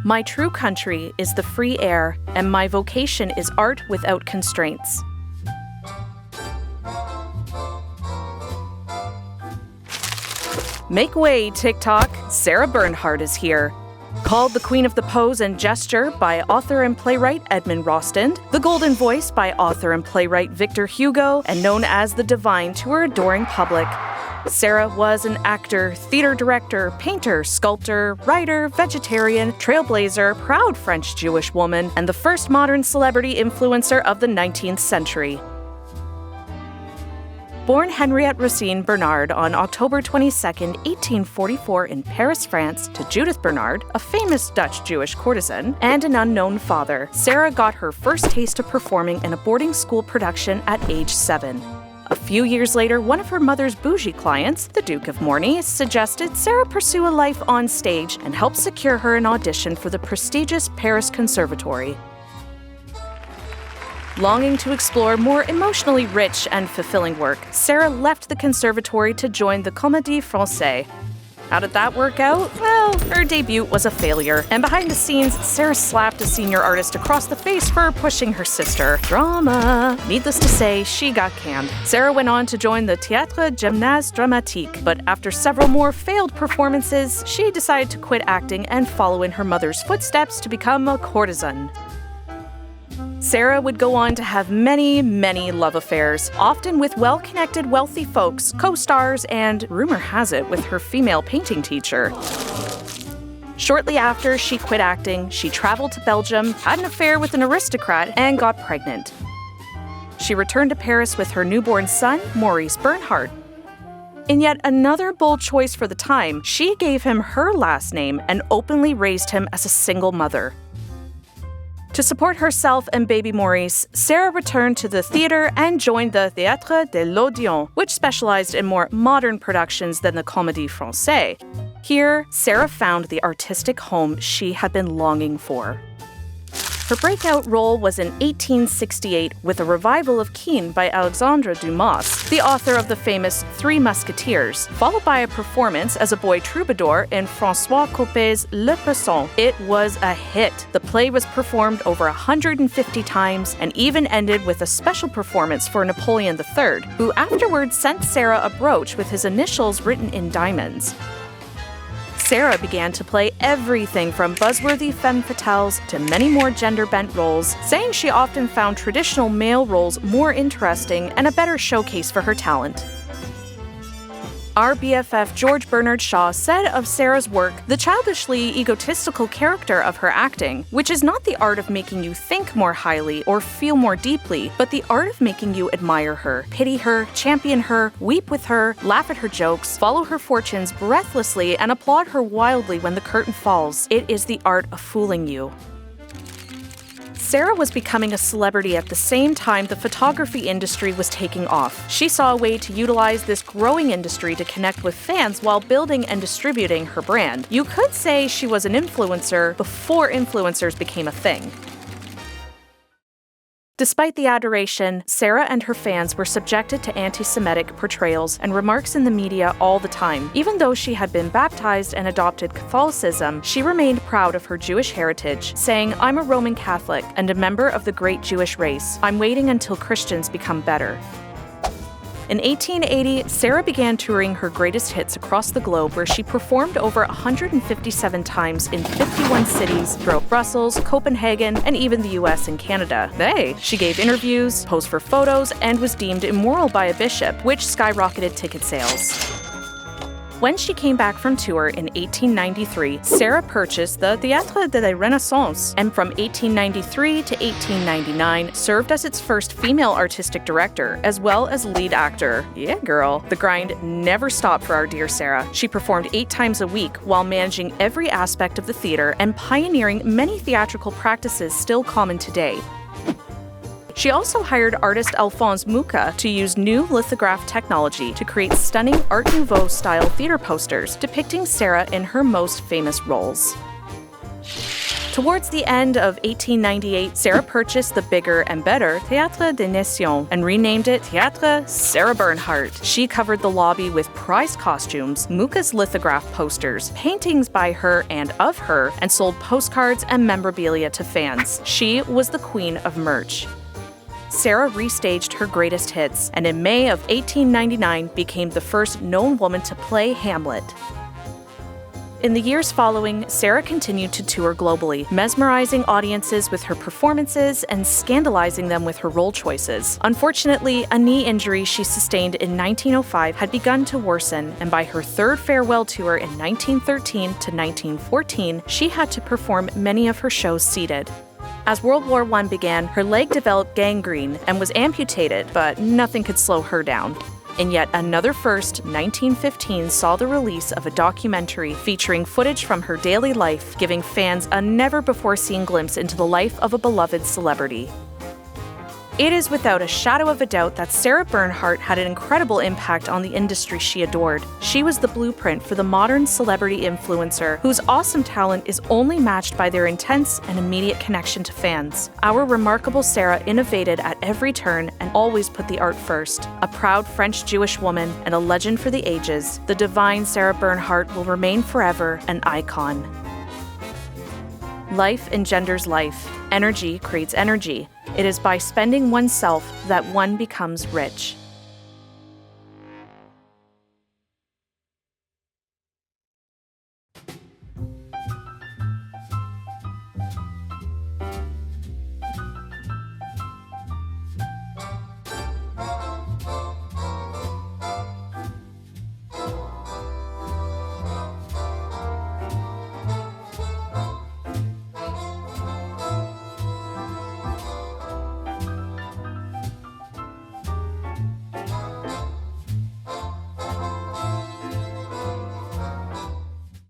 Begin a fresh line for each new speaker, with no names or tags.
My true country is the free air, and my vocation is art without constraints. Make way, TikTok! Sarah Bernhardt is here. Called the Queen of the Pose and Gesture by author and playwright Edmund Rostand, the Golden Voice by author and playwright Victor Hugo, and known as the Divine to her adoring public, Sarah was an actor, theater director, painter, sculptor, writer, vegetarian, trailblazer, proud French Jewish woman, and the first modern celebrity influencer of the 19th century. Born Henriette Racine Bernard on October 22, 1844 in Paris, France, to Judith Bernard, a famous Dutch Jewish courtesan, and an unknown father, Sarah got her first taste of performing in a boarding school production at age 7. A few years later, one of her mother's bougie clients, the Duke of Morny, suggested Sarah pursue a life on stage and helped secure her an audition for the prestigious Paris Conservatory. Longing to explore more emotionally rich and fulfilling work, Sarah left the conservatory to join the Comédie Française. How did that work out? Well, her debut was a failure, and behind the scenes, Sarah slapped a senior artist across the face for pushing her sister. Drama! Needless to say, she got canned. Sarah went on to join the Théâtre Gymnase Dramatique, but after several more failed performances, she decided to quit acting and follow in her mother's footsteps to become a courtesan. Sarah would go on to have many, many love affairs, often with well-connected wealthy folks, co-stars, and, rumor has it, with her female painting teacher. Shortly after she quit acting, she traveled to Belgium, had an affair with an aristocrat, and got pregnant. She returned to Paris with her newborn son, Maurice Bernhardt. In yet another bold choice for the time, she gave him her last name and openly raised him as a single mother. To support herself and baby Maurice, Sarah returned to the theater and joined the Théâtre de l'Odéon, which specialized in more modern productions than the Comédie Française. Here, Sarah found the artistic home she had been longing for. Her breakout role was in 1868 with a revival of Kean by Alexandre Dumas, the author of the famous Three Musketeers, followed by a performance as a boy troubadour in François Coppé's Le Pesson. It was a hit. The play was performed over 150 times and even ended with a special performance for Napoleon III, who afterwards sent Sarah a brooch with his initials written in diamonds. Sarah began to play everything from buzzworthy femme fatales to many more gender-bent roles, saying she often found traditional male roles more interesting and a better showcase for her talent. Our BFF George Bernard Shaw said of Sarah's work, the childishly egotistical character of her acting, which is not the art of making you think more highly or feel more deeply, but the art of making you admire her, pity her, champion her, weep with her, laugh at her jokes, follow her fortunes breathlessly, and applaud her wildly when the curtain falls. It is the art of fooling you. Sarah was becoming a celebrity at the same time the photography industry was taking off. She saw a way to utilize this growing industry to connect with fans while building and distributing her brand. You could say she was an influencer before influencers became a thing. Despite the adoration, Sarah and her fans were subjected to anti-Semitic portrayals and remarks in the media all the time. Even though she had been baptized and adopted Catholicism, she remained proud of her Jewish heritage, saying, "I'm a Roman Catholic and a member of the great Jewish race. I'm waiting until Christians become better." In 1880, Sarah began touring her greatest hits across the globe, where she performed over 157 times in 51 cities throughout Brussels, Copenhagen, and even the US and Canada. She gave interviews, posed for photos, and was deemed immoral by a bishop, which skyrocketed ticket sales. When she came back from tour in 1893, Sarah purchased the Théâtre de la Renaissance, and from 1893 to 1899 served as its first female artistic director, as well as lead actor. Yeah, girl. The grind never stopped for our dear Sarah. She performed 8 times a week while managing every aspect of the theater and pioneering many theatrical practices still common today. She also hired artist Alphonse Mucha to use new lithograph technology to create stunning Art Nouveau-style theater posters depicting Sarah in her most famous roles. Towards the end of 1898, Sarah purchased the bigger and better Théâtre des Nations and renamed it Théâtre Sarah Bernhardt. She covered the lobby with prize costumes, Mucha's lithograph posters, paintings by her and of her, and sold postcards and memorabilia to fans. She was the queen of merch. Sarah restaged her greatest hits, and in May of 1899 became the first known woman to play Hamlet. In the years following, Sarah continued to tour globally, mesmerizing audiences with her performances and scandalizing them with her role choices. Unfortunately, a knee injury she sustained in 1905 had begun to worsen, and by her third farewell tour in 1913 to 1914, she had to perform many of her shows seated. As World War I began, her leg developed gangrene and was amputated, but nothing could slow her down. In yet another first, 1915 saw the release of a documentary featuring footage from her daily life, giving fans a never-before-seen glimpse into the life of a beloved celebrity. It is without a shadow of a doubt that Sarah Bernhardt had an incredible impact on the industry she adored. She was the blueprint for the modern celebrity influencer, whose awesome talent is only matched by their intense and immediate connection to fans. Our remarkable Sarah innovated at every turn and always put the art first. A proud French-Jewish woman and a legend for the ages, the divine Sarah Bernhardt will remain forever an icon. Life engenders life. Energy creates energy. It is by spending oneself that one becomes rich.